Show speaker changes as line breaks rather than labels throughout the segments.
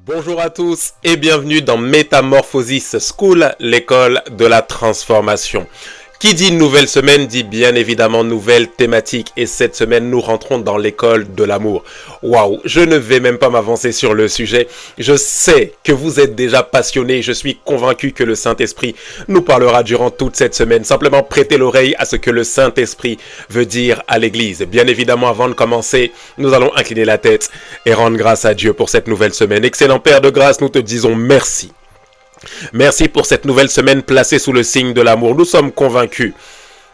Bonjour à tous et bienvenue dans Metamorphosis School, l'école de la transformation. Qui dit nouvelle semaine dit bien évidemment nouvelle thématique et cette semaine nous rentrons dans l'école de l'amour. Waouh, je ne vais même pas m'avancer sur le sujet. Je sais que vous êtes déjà passionnés, je suis convaincu que le Saint-Esprit nous parlera durant toute cette semaine. Simplement prêtez l'oreille à ce que le Saint-Esprit veut dire à l'Église. Bien évidemment, avant de commencer, nous allons incliner la tête et rendre grâce à Dieu pour cette nouvelle semaine. Excellent Père de grâce, nous te disons merci. Merci pour cette nouvelle semaine placée sous le signe de l'amour. Nous sommes convaincus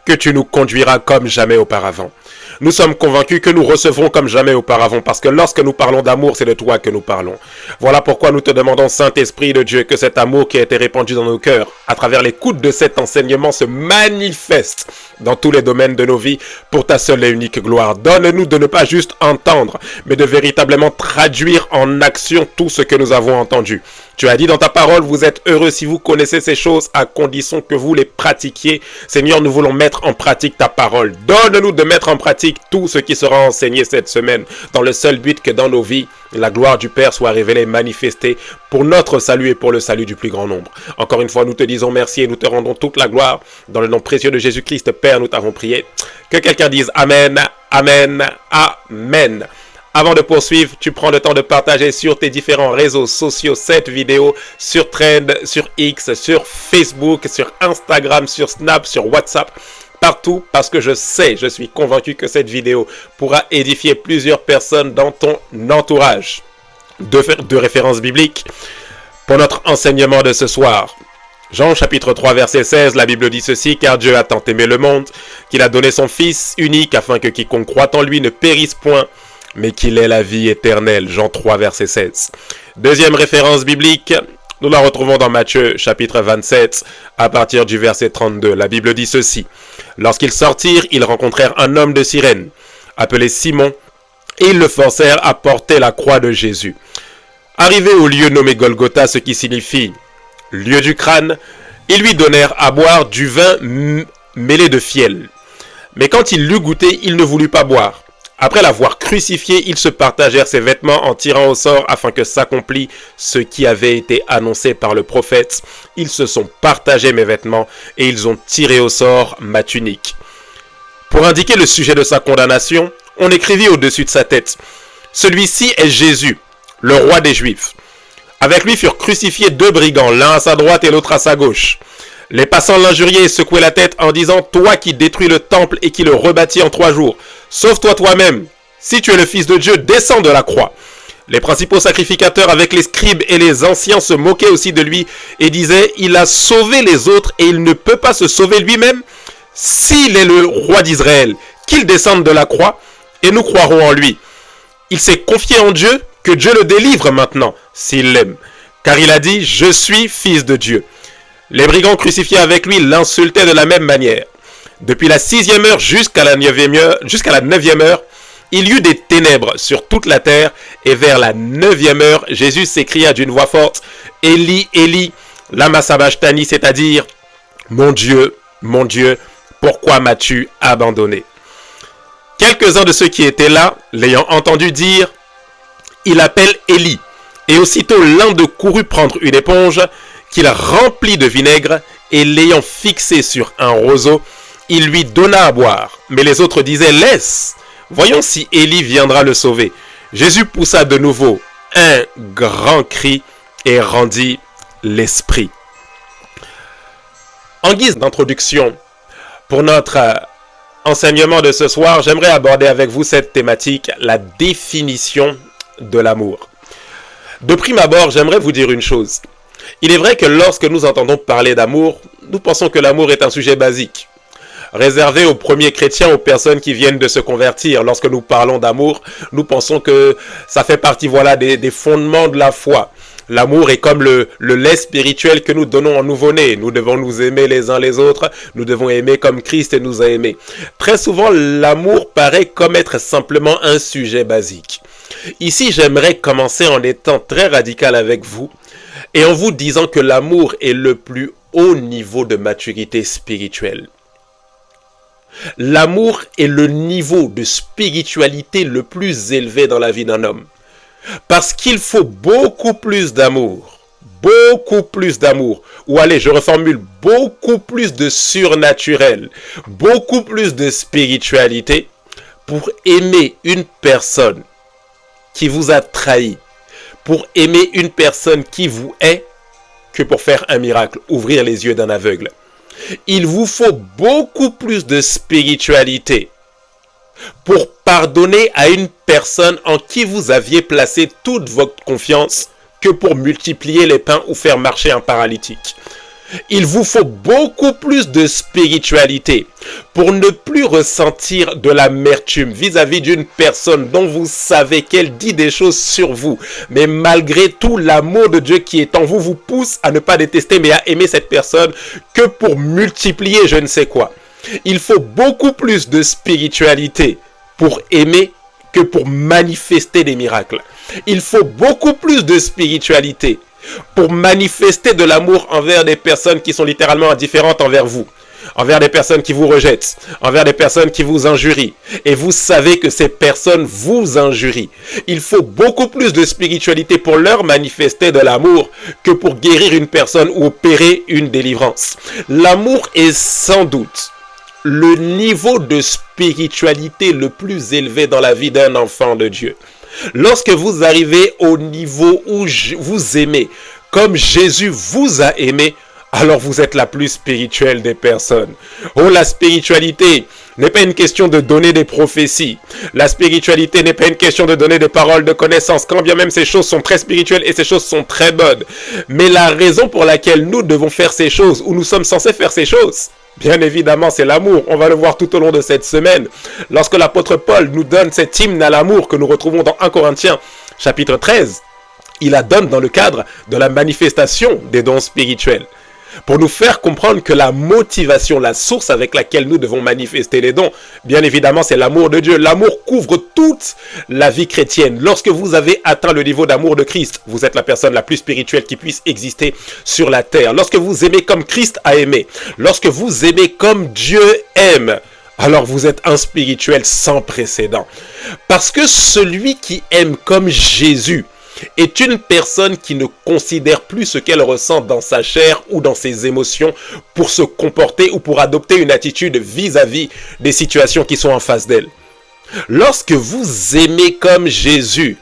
que tu nous conduiras comme jamais auparavant. Nous sommes convaincus que nous recevrons comme jamais auparavant parce que lorsque nous parlons d'amour, c'est de toi que nous parlons. Voilà pourquoi nous te demandons, Saint-Esprit de Dieu, que cet amour qui a été répandu dans nos cœurs à travers l'écoute de cet enseignement se manifeste dans tous les domaines de nos vies pour ta seule et unique gloire. Donne-nous de ne pas juste entendre, mais de véritablement traduire en action tout ce que nous avons entendu. Tu as dit dans ta parole, vous êtes heureux si vous connaissez ces choses à condition que vous les pratiquiez. Seigneur, nous voulons mettre en pratique ta parole. Donne-nous de mettre en pratique tout ce qui sera enseigné cette semaine dans le seul but que dans nos vies, la gloire du Père soit révélée et manifestée pour notre salut et pour le salut du plus grand nombre. Encore une fois, nous te disons merci et nous te rendons toute la gloire. Dans le nom précieux de Jésus-Christ, Père, nous t'avons prié. Que quelqu'un dise Amen, Amen, Amen. Avant de poursuivre, tu prends le temps de partager sur tes différents réseaux sociaux cette vidéo, sur Trend, sur X, sur Facebook, sur Instagram, sur Snap, sur WhatsApp, partout parce que je suis convaincu que cette vidéo pourra édifier plusieurs personnes dans ton entourage. Deux références bibliques pour notre enseignement de ce soir. Jean chapitre 3 verset 16, la Bible dit ceci, car Dieu a tant aimé le monde qu'il a donné son Fils unique afin que quiconque croit en lui ne périsse point, mais qu'il ait la vie éternelle. Jean 3 verset 16. Deuxième référence biblique, nous la retrouvons dans Matthieu chapitre 27 à partir du verset 32. La Bible dit ceci, lorsqu'ils sortirent, ils rencontrèrent un homme de Cyrène appelé Simon et ils le forcèrent à porter la croix de Jésus. Arrivés au lieu nommé Golgotha, ce qui signifie lieu du crâne, ils lui donnèrent à boire du vin mêlé de fiel. Mais quand il l'eut goûté, il ne voulut pas boire. Après l'avoir crucifié, ils se partagèrent ses vêtements en tirant au sort afin que s'accomplît ce qui avait été annoncé par le prophète. Ils se sont partagés mes vêtements et ils ont tiré au sort ma tunique. Pour indiquer le sujet de sa condamnation, on écrivit au-dessus de sa tête, « Celui-ci est Jésus, le roi des Juifs. » Avec lui furent crucifiés deux brigands, l'un à sa droite et l'autre à sa gauche. Les passants l'injuriaient et secouaient la tête en disant « Toi qui détruis le temple et qui le rebâtis en 3 jours, sauve-toi toi-même. Si tu es le Fils de Dieu, descends de la croix. » Les principaux sacrificateurs avec les scribes et les anciens se moquaient aussi de lui et disaient « Il a sauvé les autres et il ne peut pas se sauver lui-même. S'il est le roi d'Israël, qu'il descende de la croix et nous croirons en lui. Il s'est confié en Dieu, que Dieu le délivre maintenant, s'il l'aime. Car il a dit « Je suis Fils de Dieu. » Les brigands crucifiés avec lui l'insultaient de la même manière. Depuis la 6e heure jusqu'à la 9e heure, il y eut des ténèbres sur toute la terre, et vers la 9e heure, Jésus s'écria d'une voix forte, « Élie, Élie, lama sabachthani », c'est-à-dire « Mon Dieu, pourquoi m'as-tu abandonné ?» Quelques-uns de ceux qui étaient là, l'ayant entendu dire, « Il appelle Élie », et aussitôt l'un d'eux courut prendre une éponge, qu'il remplit de vinaigre, et l'ayant fixé sur un roseau, il lui donna à boire. Mais les autres disaient, laisse, voyons si Élie viendra le sauver. Jésus poussa de nouveau un grand cri et rendit l'esprit. En guise d'introduction, pour notre enseignement de ce soir, j'aimerais aborder avec vous cette thématique, la définition de l'amour. De prime abord, j'aimerais vous dire une chose. Il est vrai que lorsque nous entendons parler d'amour, nous pensons que l'amour est un sujet basique, réservé aux premiers chrétiens, aux personnes qui viennent de se convertir. Lorsque nous parlons d'amour, nous pensons que ça fait partie des fondements de la foi. L'amour est comme le lait spirituel que nous donnons en nouveau-né. Nous devons nous aimer les uns les autres, nous devons aimer comme Christ nous a aimés. Très souvent, l'amour paraît comme être simplement un sujet basique. Ici, j'aimerais commencer en étant très radical avec vous, et en vous disant que l'amour est le plus haut niveau de maturité spirituelle. L'amour est le niveau de spiritualité le plus élevé dans la vie d'un homme. Parce qu'il faut beaucoup plus d'amour. Beaucoup plus d'amour. Ou allez, je reformule, beaucoup plus de surnaturel. Beaucoup plus de spiritualité pour aimer une personne qui vous a trahi. Pour aimer une personne qui vous hait que pour faire un miracle, ouvrir les yeux d'un aveugle. Il vous faut beaucoup plus de spiritualité pour pardonner à une personne en qui vous aviez placé toute votre confiance que pour multiplier les pains ou faire marcher un paralytique. Il vous faut beaucoup plus de spiritualité pour ne plus ressentir de l'amertume vis-à-vis d'une personne dont vous savez qu'elle dit des choses sur vous. Mais malgré tout, l'amour de Dieu qui est en vous vous pousse à ne pas détester mais à aimer cette personne que pour multiplier je ne sais quoi. Il faut beaucoup plus de spiritualité pour aimer que pour manifester des miracles. Il faut beaucoup plus de spiritualité pour manifester de l'amour envers des personnes qui sont littéralement indifférentes envers vous, envers des personnes qui vous rejettent, envers des personnes qui vous injurient, et vous savez que ces personnes vous injurient. Il faut beaucoup plus de spiritualité pour leur manifester de l'amour que pour guérir une personne ou opérer une délivrance. L'amour est sans doute le niveau de spiritualité le plus élevé dans la vie d'un enfant de Dieu. Lorsque vous arrivez au niveau où vous aimez comme Jésus vous a aimé, alors vous êtes la plus spirituelle des personnes. Oh, la spiritualité n'est pas une question de donner des prophéties. La spiritualité n'est pas une question de donner des paroles de connaissance, quand bien même ces choses sont très spirituelles et ces choses sont très bonnes. Mais la raison pour laquelle nous devons faire ces choses, ou nous sommes censés faire ces choses, bien évidemment, c'est l'amour. On va le voir tout au long de cette semaine. Lorsque l'apôtre Paul nous donne cet hymne à l'amour que nous retrouvons dans 1 Corinthiens, chapitre 13, il la donne dans le cadre de la manifestation des dons spirituels. Pour nous faire comprendre que la motivation, la source avec laquelle nous devons manifester les dons, bien évidemment, c'est l'amour de Dieu. L'amour couvre toute la vie chrétienne. Lorsque vous avez atteint le niveau d'amour de Christ, vous êtes la personne la plus spirituelle qui puisse exister sur la terre. Lorsque vous aimez comme Christ a aimé, lorsque vous aimez comme Dieu aime, alors vous êtes un spirituel sans précédent. Parce que celui qui aime comme Jésus est une personne qui ne considère plus ce qu'elle ressent dans sa chair ou dans ses émotions pour se comporter ou pour adopter une attitude vis-à-vis des situations qui sont en face d'elle. Lorsque vous aimez comme Jésus,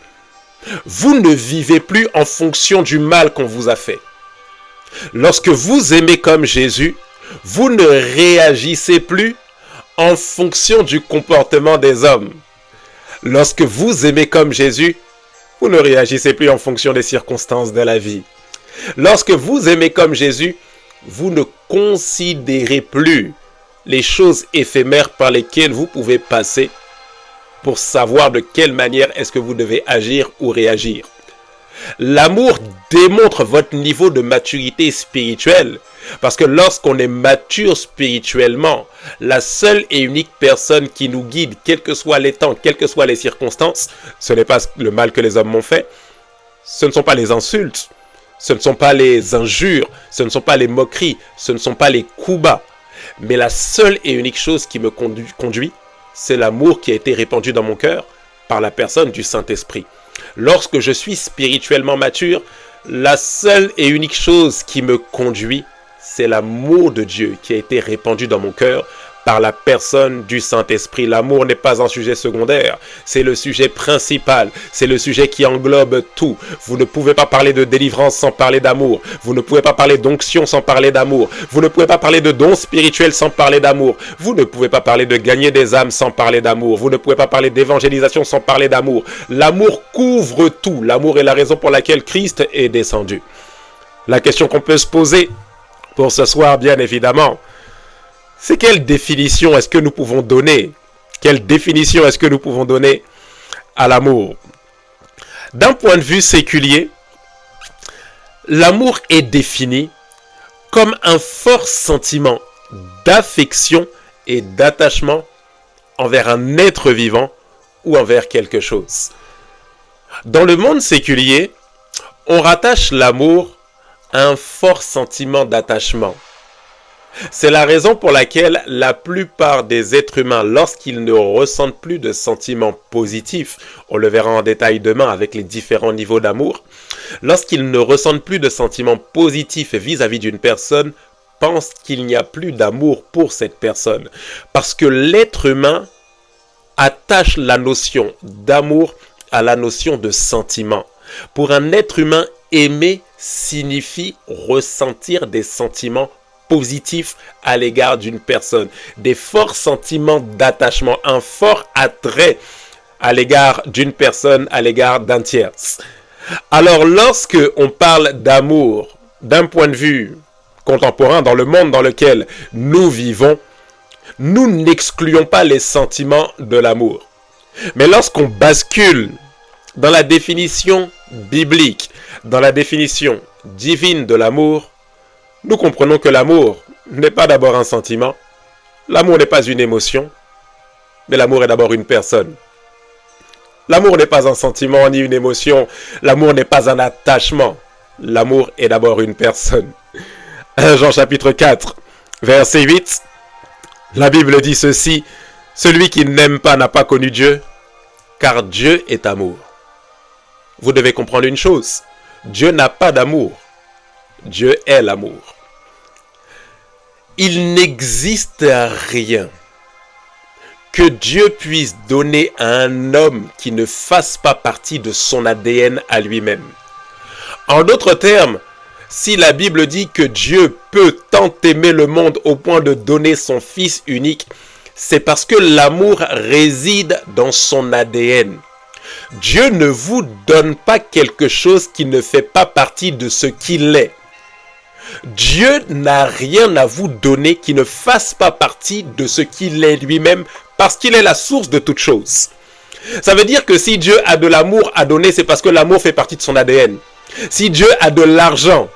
vous ne vivez plus en fonction du mal qu'on vous a fait. Lorsque vous aimez comme Jésus, vous ne réagissez plus en fonction du comportement des hommes. Lorsque vous aimez comme Jésus, vous ne réagissez plus en fonction des circonstances de la vie. Lorsque vous aimez comme Jésus, vous ne considérez plus les choses éphémères par lesquelles vous pouvez passer pour savoir de quelle manière est-ce que vous devez agir ou réagir. L'amour démontre votre niveau de maturité spirituelle. Parce que lorsqu'on est mature spirituellement, la seule et unique personne qui nous guide, quels que soient les temps, quelles que soient les circonstances, ce n'est pas le mal que les hommes m'ont fait, ce ne sont pas les insultes, ce ne sont pas les injures, ce ne sont pas les moqueries, ce ne sont pas les coups bas. Mais la seule et unique chose qui me conduit, c'est l'amour qui a été répandu dans mon cœur par la personne du Saint-Esprit. Lorsque je suis spirituellement mature, la seule et unique chose qui me conduit, c'est l'amour de Dieu qui a été répandu dans mon cœur par la personne du Saint-Esprit. L'amour n'est pas un sujet secondaire, c'est le sujet principal, c'est le sujet qui englobe tout. Vous ne pouvez pas parler de délivrance sans parler d'amour. Vous ne pouvez pas parler d'onction sans parler d'amour. Vous ne pouvez pas parler de dons spirituels sans parler d'amour. Vous ne pouvez pas parler de gagner des âmes sans parler d'amour. Vous ne pouvez pas parler d'évangélisation sans parler d'amour. L'amour couvre tout. L'amour est la raison pour laquelle Christ est descendu. La question qu'on peut se poser pour ce soir, bien évidemment, c'est quelle définition est-ce que nous pouvons donner? Quelle définition est-ce que nous pouvons donner à l'amour? D'un point de vue séculier, l'amour est défini comme un fort sentiment d'affection et d'attachement envers un être vivant ou envers quelque chose. Dans le monde séculier, on rattache l'amour à un fort sentiment d'attachement. C'est la raison pour laquelle la plupart des êtres humains, lorsqu'ils ne ressentent plus de sentiments positifs, on le verra en détail demain avec les différents niveaux d'amour, lorsqu'ils ne ressentent plus de sentiments positifs vis-à-vis d'une personne, pensent qu'il n'y a plus d'amour pour cette personne. Parce que l'être humain attache la notion d'amour à la notion de sentiment. Pour un être humain, aimer signifie ressentir des sentiments positifs à l'égard d'une personne, des forts sentiments d'attachement, un fort attrait à l'égard d'une personne, à l'égard d'un tierce. Alors lorsque on parle d'amour d'un point de vue contemporain dans le monde dans lequel nous vivons, nous n'excluons pas les sentiments de l'amour. Mais lorsqu'on bascule dans la définition biblique, dans la définition divine de l'amour, nous comprenons que l'amour n'est pas d'abord un sentiment, l'amour n'est pas une émotion, mais l'amour est d'abord une personne. L'amour n'est pas un sentiment ni une émotion, l'amour n'est pas un attachement, l'amour est d'abord une personne. 1 Jean chapitre 4, verset 8, la Bible dit ceci, « Celui qui n'aime pas n'a pas connu Dieu, car Dieu est amour. » Vous devez comprendre une chose, Dieu n'a pas d'amour, Dieu est l'amour. Il n'existe rien que Dieu puisse donner à un homme qui ne fasse pas partie de son ADN à lui-même. En d'autres termes, si la Bible dit que Dieu peut tant aimer le monde au point de donner son Fils unique, c'est parce que l'amour réside dans son ADN. Dieu ne vous donne pas quelque chose qui ne fait pas partie de ce qu'il est. Dieu n'a rien à vous donner qui ne fasse pas partie de ce qu'il est lui-même parce qu'il est la source de toute chose. Ça veut dire que si Dieu a de l'amour à donner, c'est parce que l'amour fait partie de son ADN. Si Dieu a de l'argent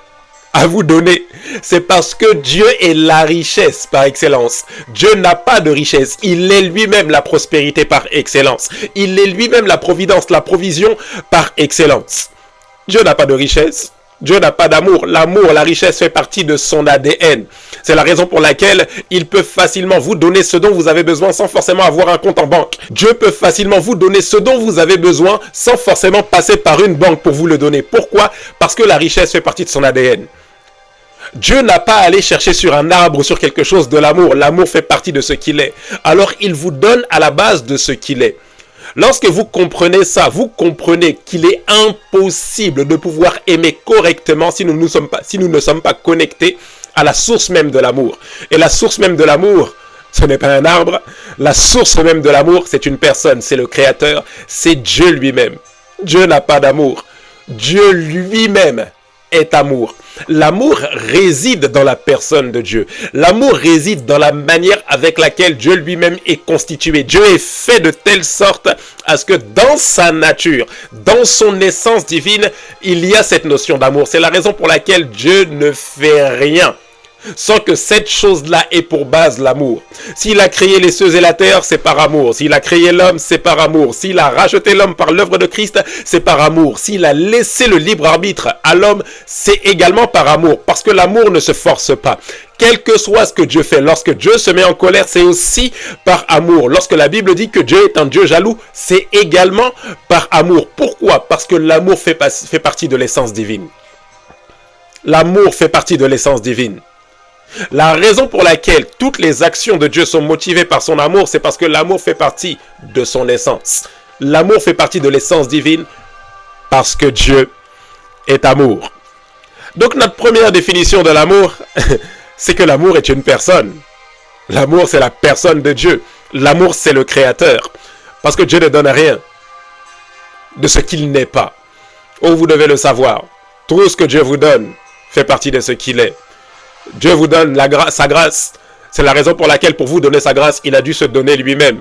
à vous donner, c'est parce que Dieu est la richesse par excellence. Dieu n'a pas de richesse, il est lui-même la prospérité par excellence. Il est lui-même la providence, la provision par excellence. Dieu n'a pas de richesse, Dieu n'a pas d'amour. L'amour, la richesse fait partie de son ADN. C'est la raison pour laquelle il peut facilement vous donner ce dont vous avez besoin sans forcément avoir un compte en banque. Dieu peut facilement vous donner ce dont vous avez besoin sans forcément passer par une banque pour vous le donner. Pourquoi? Parce que la richesse fait partie de son ADN. Dieu n'a pas à aller chercher sur un arbre ou sur quelque chose de l'amour. L'amour fait partie de ce qu'il est. Alors il vous donne à la base de ce qu'il est. Lorsque vous comprenez ça, vous comprenez qu'il est impossible de pouvoir aimer correctement si nous ne sommes pas connectés à la source même de l'amour. Et la source même de l'amour, ce n'est pas un arbre. La source même de l'amour, c'est une personne, c'est le Créateur, c'est Dieu lui-même. Dieu n'a pas d'amour. Dieu lui-même est amour. L'amour réside dans la personne de Dieu. L'amour réside dans la manière avec laquelle Dieu lui-même est constitué. Dieu est fait de telle sorte à ce que dans sa nature, dans son essence divine, il y a cette notion d'amour. C'est la raison pour laquelle Dieu ne fait rien sans que cette chose-là ait pour base l'amour. S'il a créé les cieux et la terre, c'est par amour. S'il a créé l'homme, c'est par amour. S'il a racheté l'homme par l'œuvre de Christ, c'est par amour. S'il a laissé le libre arbitre à l'homme, c'est également par amour. Parce que l'amour ne se force pas. Quel que soit ce que Dieu fait, lorsque Dieu se met en colère, c'est aussi par amour. Lorsque la Bible dit que Dieu est un Dieu jaloux, c'est également par amour. Pourquoi? Parce que l'amour fait partie de l'essence divine. L'amour fait partie de l'essence divine. La raison pour laquelle toutes les actions de Dieu sont motivées par son amour, c'est parce que l'amour fait partie de son essence. L'amour fait partie de l'essence divine parce que Dieu est amour. Donc notre première définition de l'amour, c'est que l'amour est une personne. L'amour, c'est la personne de Dieu. L'amour, c'est le Créateur. Parce que Dieu ne donne rien de ce qu'il n'est pas. Oh, vous devez le savoir. Tout ce que Dieu vous donne fait partie de ce qu'il est. Dieu vous donne sa grâce. C'est la raison pour laquelle, pour vous donner sa grâce, il a dû se donner lui-même.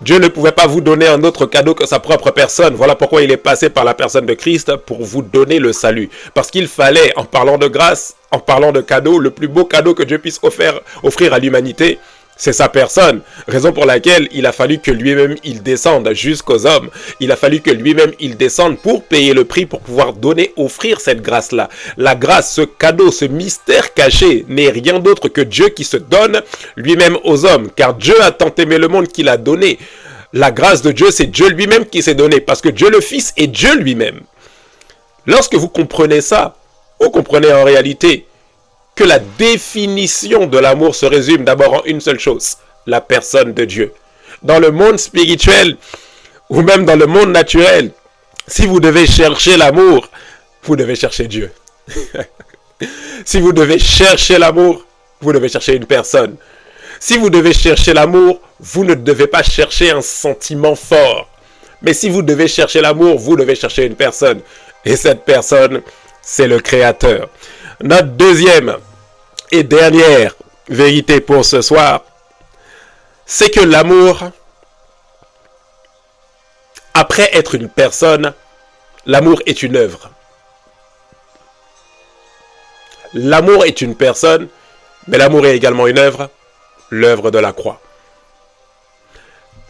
Dieu ne pouvait pas vous donner un autre cadeau que sa propre personne. Voilà pourquoi il est passé par la personne de Christ pour vous donner le salut. Parce qu'il fallait, en parlant de grâce, en parlant de cadeau, le plus beau cadeau que Dieu puisse offrir à l'humanité, C'est sa personne, raison pour laquelle il a fallu que lui-même il descende jusqu'aux hommes. Il a fallu que lui-même il descende pour payer le prix, pour pouvoir donner, offrir cette grâce-là. La grâce, ce cadeau, ce mystère caché n'est rien d'autre que Dieu qui se donne lui-même aux hommes. Car Dieu a tant aimé le monde qu'il a donné. La grâce de Dieu, c'est Dieu lui-même qui s'est donné, parce que Dieu le Fils est Dieu lui-même. Lorsque vous comprenez ça, vous comprenez en réalité que la définition de l'amour se résume d'abord en une seule chose, la personne de Dieu. Dans le monde spirituel, ou même dans le monde naturel, si vous devez chercher l'amour, vous devez chercher Dieu. Si vous devez chercher l'amour, vous devez chercher une personne. Si vous devez chercher l'amour, vous ne devez pas chercher un sentiment fort. Mais si vous devez chercher l'amour, vous devez chercher une personne. Et cette personne, c'est le Créateur. Notre deuxième et dernière vérité pour ce soir, c'est que l'amour, après être une personne, l'amour est une œuvre. L'amour est une personne, mais l'amour est également une œuvre, l'œuvre de la croix.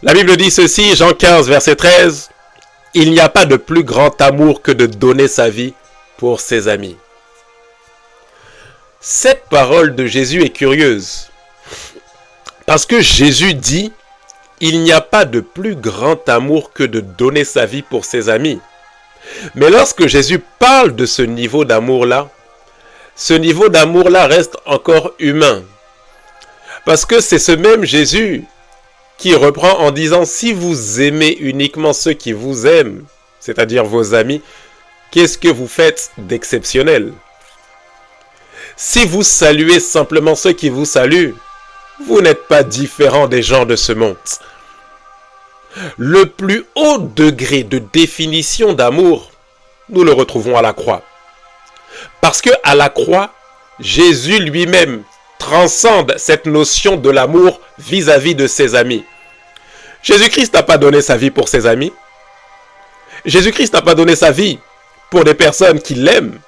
La Bible dit ceci, Jean 15, verset 13, « Il n'y a pas de plus grand amour que de donner sa vie pour ses amis. » Cette parole de Jésus est curieuse, parce que Jésus dit, il n'y a pas de plus grand amour que de donner sa vie pour ses amis. Mais lorsque Jésus parle de ce niveau d'amour-là, ce niveau d'amour-là reste encore humain. Parce que c'est ce même Jésus qui reprend en disant, si vous aimez uniquement ceux qui vous aiment, c'est-à-dire vos amis, qu'est-ce que vous faites d'exceptionnel? Si vous saluez simplement ceux qui vous saluent, vous n'êtes pas différent des gens de ce monde. Le plus haut degré de définition d'amour, nous le retrouvons à la croix. Parce que à la croix, Jésus lui-même transcende cette notion de l'amour vis-à-vis de ses amis. Jésus-Christ n'a pas donné sa vie pour ses amis. Jésus-Christ n'a pas donné sa vie pour des personnes qui l'aiment.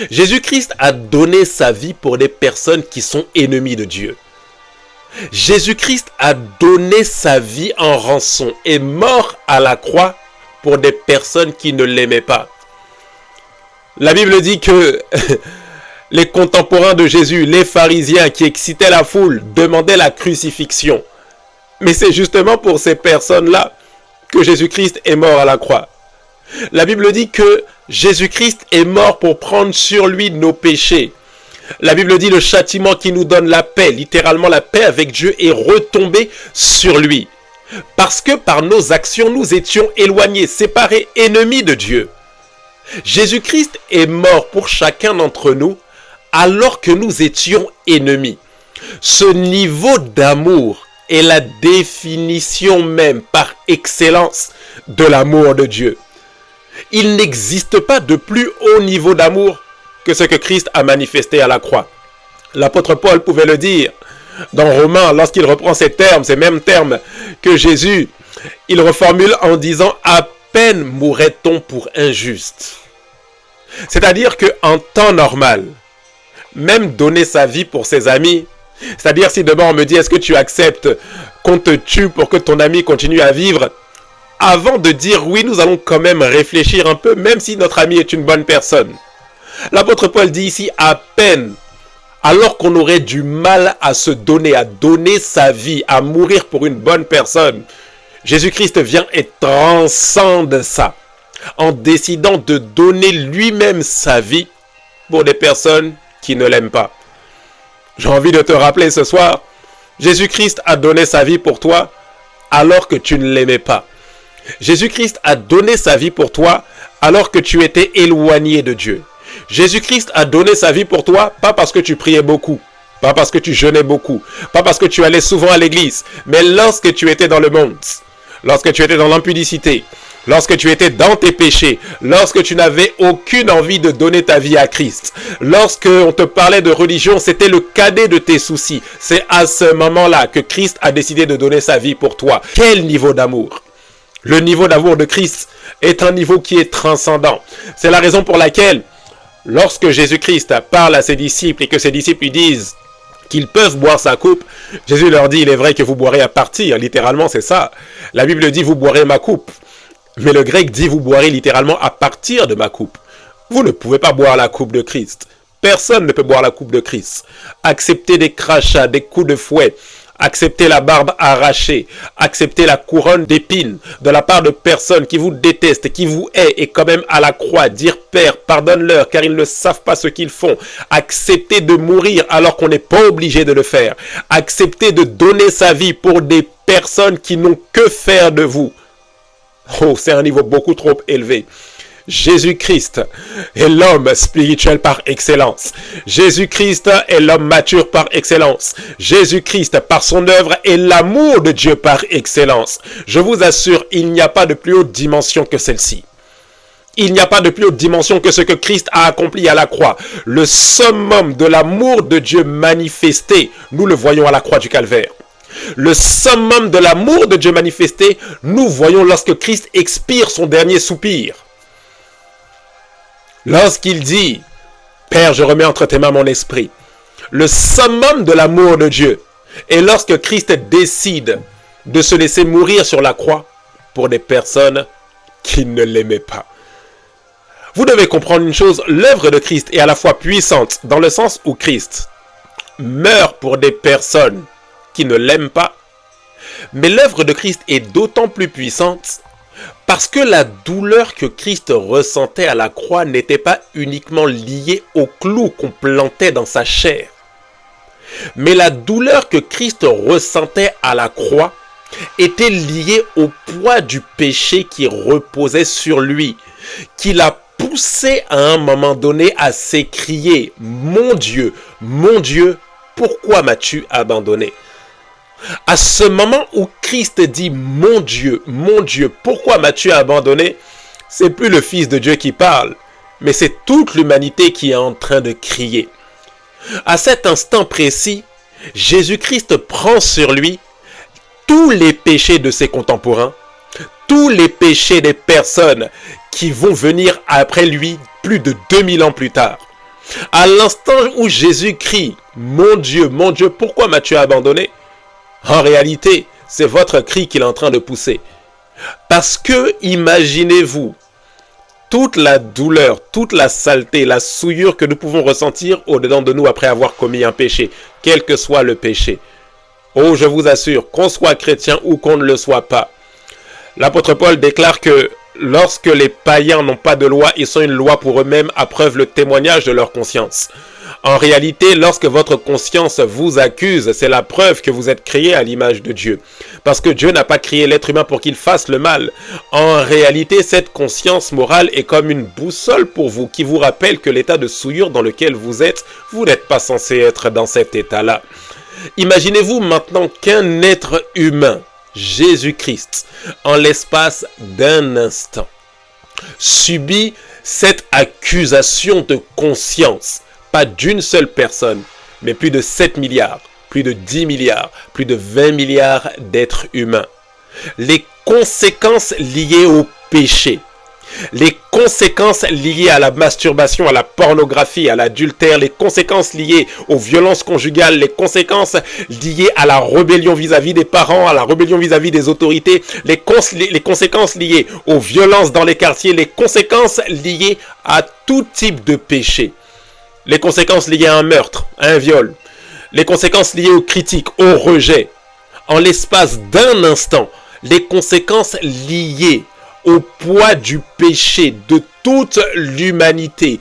Jésus-Christ a donné sa vie pour des personnes qui sont ennemies de Dieu. Jésus-Christ a donné sa vie en rançon et mort à la croix pour des personnes qui ne l'aimaient pas. La Bible dit que les contemporains de Jésus, les pharisiens qui excitaient la foule, demandaient la crucifixion. Mais c'est justement pour ces personnes-là que Jésus-Christ est mort à la croix. La Bible dit que Jésus-Christ est mort pour prendre sur lui nos péchés. La Bible dit le châtiment qui nous donne la paix, littéralement la paix avec Dieu, est retombé sur lui. Parce que par nos actions, nous étions éloignés, séparés, ennemis de Dieu. Jésus-Christ est mort pour chacun d'entre nous alors que nous étions ennemis. Ce niveau d'amour est la définition même par excellence de l'amour de Dieu. Il n'existe pas de plus haut niveau d'amour que ce que Christ a manifesté à la croix. L'apôtre Paul pouvait le dire dans Romains lorsqu'il reprend ces mêmes termes que Jésus, il reformule en disant « à peine mourrait-on pour injuste ». C'est-à-dire qu'en temps normal, même donner sa vie pour ses amis, c'est-à-dire si demain on me dit « est-ce que tu acceptes qu'on te tue pour que ton ami continue à vivre ?» Avant de dire oui, nous allons quand même réfléchir un peu, même si notre ami est une bonne personne. L'apôtre Paul dit ici, à peine, alors qu'on aurait du mal à se donner, à donner sa vie, à mourir pour une bonne personne, Jésus-Christ vient et transcende ça, en décidant de donner lui-même sa vie pour des personnes qui ne l'aiment pas. J'ai envie de te rappeler ce soir, Jésus-Christ a donné sa vie pour toi alors que tu ne l'aimais pas. Jésus-Christ a donné sa vie pour toi alors que tu étais éloigné de Dieu. Jésus-Christ a donné sa vie pour toi, pas parce que tu priais beaucoup, pas parce que tu jeûnais beaucoup, pas parce que tu allais souvent à l'église, mais lorsque tu étais dans le monde, lorsque tu étais dans l'impudicité, lorsque tu étais dans tes péchés, lorsque tu n'avais aucune envie de donner ta vie à Christ, lorsque on te parlait de religion, c'était le cadet de tes soucis. C'est à ce moment-là que Christ a décidé de donner sa vie pour toi. Quel niveau d'amour! Le niveau d'amour de Christ est un niveau qui est transcendant. C'est la raison pour laquelle, lorsque Jésus-Christ parle à ses disciples et que ses disciples lui disent qu'ils peuvent boire sa coupe. Jésus leur dit, il est vrai que vous boirez à partir, littéralement c'est ça. La Bible dit, vous boirez ma coupe. Mais le grec dit, vous boirez littéralement à partir de ma coupe. Vous ne pouvez pas boire la coupe de Christ. Personne ne peut boire la coupe de Christ. Accepter des crachats, des coups de fouet, accepter la barbe arrachée, accepter la couronne d'épines de la part de personnes qui vous détestent, qui vous haïssent, et quand même à la croix, dire Père, pardonne-leur car ils ne savent pas ce qu'ils font. Accepter de mourir alors qu'on n'est pas obligé de le faire. Accepter de donner sa vie pour des personnes qui n'ont que faire de vous. Oh, c'est un niveau beaucoup trop élevé. Jésus-Christ est l'homme spirituel par excellence. Jésus-Christ est l'homme mature par excellence. Jésus-Christ, par son œuvre, est l'amour de Dieu par excellence. Je vous assure, il n'y a pas de plus haute dimension que celle-ci. Il n'y a pas de plus haute dimension que ce que Christ a accompli à la croix. Le summum de l'amour de Dieu manifesté, nous le voyons à la croix du Calvaire. Le summum de l'amour de Dieu manifesté, nous voyons lorsque Christ expire son dernier soupir. Lorsqu'il dit, Père, je remets entre tes mains mon esprit. Le summum de l'amour de Dieu est lorsque Christ décide de se laisser mourir sur la croix pour des personnes qui ne l'aimaient pas. Vous devez comprendre une chose, l'œuvre de Christ est à la fois puissante dans le sens où Christ meurt pour des personnes qui ne l'aiment pas, mais l'œuvre de Christ est d'autant plus puissante parce que la douleur que Christ ressentait à la croix n'était pas uniquement liée au clou qu'on plantait dans sa chair. Mais la douleur que Christ ressentait à la croix était liée au poids du péché qui reposait sur lui, qui l'a poussé à un moment donné à s'écrier « Mon Dieu, pourquoi m'as-tu abandonné ?» À ce moment où Christ dit « Mon Dieu, pourquoi m'as-tu abandonné ?» c'est plus le Fils de Dieu qui parle, mais c'est toute l'humanité qui est en train de crier. À cet instant précis, Jésus-Christ prend sur lui tous les péchés de ses contemporains, tous les péchés des personnes qui vont venir après lui plus de 2000 ans plus tard. À l'instant où Jésus crie « Mon Dieu, pourquoi m'as-tu abandonné ?» En réalité, c'est votre cri qu'il est en train de pousser. Parce que, imaginez-vous, toute la douleur, toute la saleté, la souillure que nous pouvons ressentir au-dedans de nous après avoir commis un péché, quel que soit le péché. Oh, je vous assure, qu'on soit chrétien ou qu'on ne le soit pas. L'apôtre Paul déclare que lorsque les païens n'ont pas de loi, ils sont une loi pour eux-mêmes, à preuve le témoignage de leur conscience. En réalité, lorsque votre conscience vous accuse, c'est la preuve que vous êtes créé à l'image de Dieu. Parce que Dieu n'a pas créé l'être humain pour qu'il fasse le mal. En réalité, cette conscience morale est comme une boussole pour vous, qui vous rappelle que l'état de souillure dans lequel vous êtes, vous n'êtes pas censé être dans cet état-là. Imaginez-vous maintenant qu'un être humain, Jésus-Christ, en l'espace d'un instant, subit cette accusation de conscience. Pas d'une seule personne, mais plus de 7 milliards, plus de 10 milliards, plus de 20 milliards d'êtres humains. Les conséquences liées au péché, les conséquences liées à la masturbation, à la pornographie, à l'adultère, les conséquences liées aux violences conjugales, les conséquences liées à la rébellion vis-à-vis des parents, à la rébellion vis-à-vis des autorités, les conséquences liées aux violences dans les quartiers, les conséquences liées à tout type de péché. Les conséquences liées à un meurtre, à un viol, les conséquences liées aux critiques, au rejet, en l'espace d'un instant, les conséquences liées au poids du péché de toute l'humanité,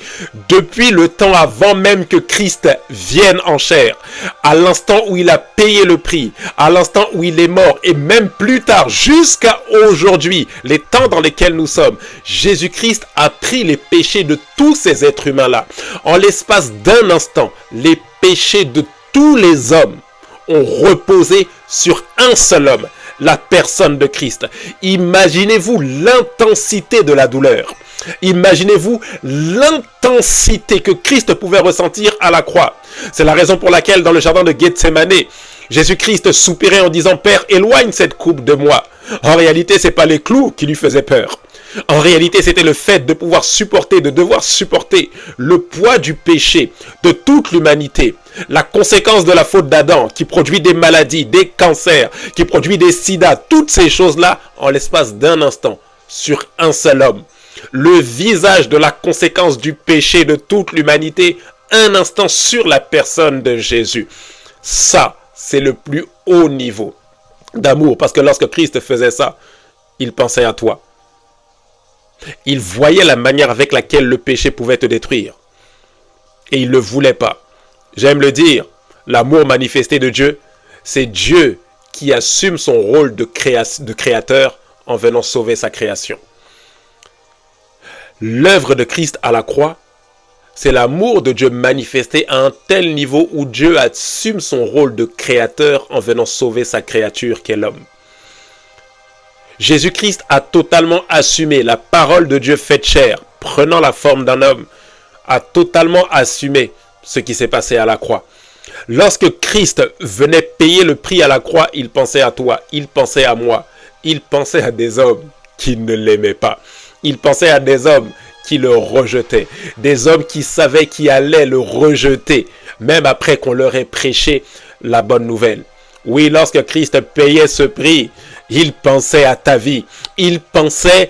depuis le temps avant même que Christ vienne en chair, à l'instant où il a payé le prix, à l'instant où il est mort, et même plus tard, jusqu'à aujourd'hui, les temps dans lesquels nous sommes, Jésus-Christ a pris les péchés de tous ces êtres humains-là. En l'espace d'un instant, les péchés de tous les hommes ont reposé sur un seul homme, la personne de Christ. Imaginez-vous l'intensité de la douleur. Imaginez-vous l'intensité que Christ pouvait ressentir à la croix. C'est la raison pour laquelle dans le jardin de Gethsémane, Jésus-Christ soupirait en disant « Père, éloigne cette coupe de moi ». En réalité, ce n'est pas les clous qui lui faisaient peur. En réalité, c'était le fait de pouvoir supporter, de devoir supporter le poids du péché de toute l'humanité. La conséquence de la faute d'Adam qui produit des maladies, des cancers, qui produit des sida, toutes ces choses-là en l'espace d'un instant sur un seul homme. Le visage de la conséquence du péché de toute l'humanité, un instant sur la personne de Jésus. Ça, c'est le plus haut niveau d'amour. Parce que lorsque Christ faisait ça, il pensait à toi. Il voyait la manière avec laquelle le péché pouvait te détruire. Et il ne le voulait pas. J'aime le dire, l'amour manifesté de Dieu, c'est Dieu qui assume son rôle de créateur en venant sauver sa création. L'œuvre de Christ à la croix, c'est l'amour de Dieu manifesté à un tel niveau où Dieu assume son rôle de créateur en venant sauver sa créature qu'est l'homme. Jésus-Christ a totalement assumé la parole de Dieu faite chair, prenant la forme d'un homme, a totalement assumé ce qui s'est passé à la croix. Lorsque Christ venait payer le prix à la croix, il pensait à toi, il pensait à moi, il pensait à des hommes qui ne l'aimaient pas. Il pensait à des hommes qui le rejetaient, des hommes qui savaient qu'ils allaient le rejeter, même après qu'on leur ait prêché la bonne nouvelle. Oui, lorsque Christ payait ce prix, il pensait à ta vie. Il pensait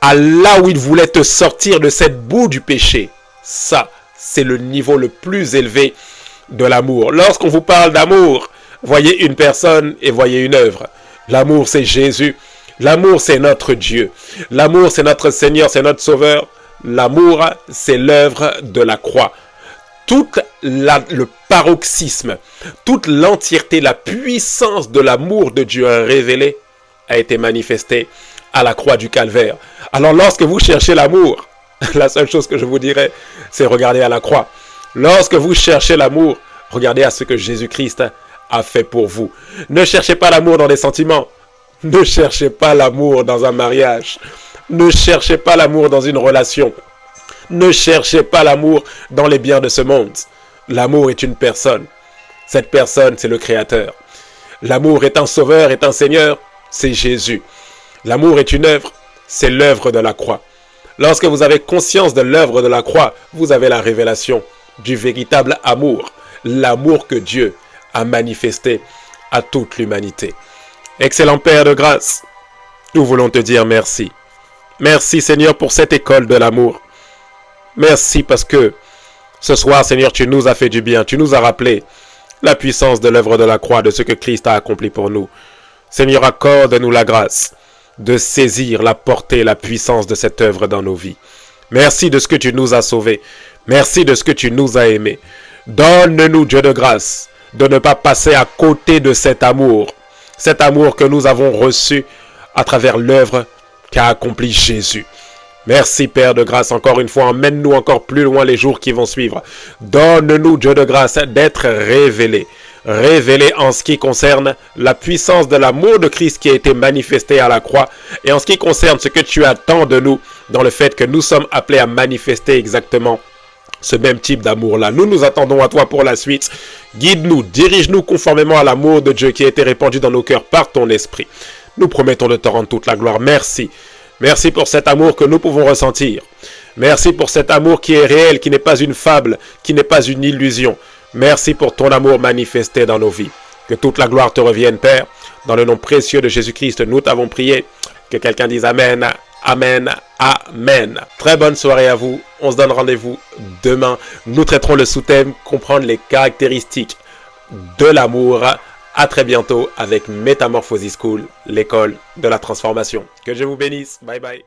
à là où il voulait te sortir de cette boue du péché. Ça, c'est le niveau le plus élevé de l'amour. Lorsqu'on vous parle d'amour, voyez une personne et voyez une œuvre. L'amour, c'est Jésus. L'amour, c'est notre Dieu. L'amour, c'est notre Seigneur, c'est notre Sauveur. L'amour, c'est l'œuvre de la croix. Tout le paroxysme, toute l'entièreté, la puissance de l'amour de Dieu révélé a été manifestée à la croix du Calvaire. Alors lorsque vous cherchez l'amour, la seule chose que je vous dirais, c'est regarder à la croix. Lorsque vous cherchez l'amour, regardez à ce que Jésus-Christ a fait pour vous. Ne cherchez pas l'amour dans les sentiments. Ne cherchez pas l'amour dans un mariage. Ne cherchez pas l'amour dans une relation. Ne cherchez pas l'amour dans les biens de ce monde. L'amour est une personne. Cette personne, c'est le Créateur. L'amour est un Sauveur, est un Seigneur, c'est Jésus. L'amour est une œuvre, c'est l'œuvre de la croix. Lorsque vous avez conscience de l'œuvre de la croix, vous avez la révélation du véritable amour. L'amour que Dieu a manifesté à toute l'humanité. Excellent Père de grâce, nous voulons te dire merci. Merci Seigneur pour cette école de l'amour. Merci parce que ce soir Seigneur, tu nous as fait du bien. Tu nous as rappelé la puissance de l'œuvre de la croix, de ce que Christ a accompli pour nous. Seigneur, accorde-nous la grâce de saisir la portée, la puissance de cette œuvre dans nos vies. Merci de ce que tu nous as sauvés. Merci de ce que tu nous as aimés. Donne-nous, Dieu de grâce, de ne pas passer à côté de cet amour que nous avons reçu à travers l'œuvre qu'a accompli Jésus. Merci Père de grâce, encore une fois, emmène-nous encore plus loin les jours qui vont suivre. Donne-nous, Dieu de grâce, d'être révélés en ce qui concerne la puissance de l'amour de Christ qui a été manifesté à la croix et en ce qui concerne ce que tu attends de nous dans le fait que nous sommes appelés à manifester exactement ce même type d'amour-là. Nous nous attendons à toi pour la suite. Guide-nous, dirige-nous conformément à l'amour de Dieu qui a été répandu dans nos cœurs par ton esprit. Nous promettons de te rendre toute la gloire. Merci. Merci pour cet amour que nous pouvons ressentir. Merci pour cet amour qui est réel, qui n'est pas une fable, qui n'est pas une illusion. Merci pour ton amour manifesté dans nos vies. Que toute la gloire te revienne, Père. Dans le nom précieux de Jésus-Christ, nous t'avons prié. Que quelqu'un dise Amen, Amen, Amen. Très bonne soirée à vous. On se donne rendez-vous demain. Nous traiterons le sous-thème, comprendre les caractéristiques de l'amour. À très bientôt avec Metamorphosis School, l'école de la transformation. Que Dieu vous bénisse. Bye bye.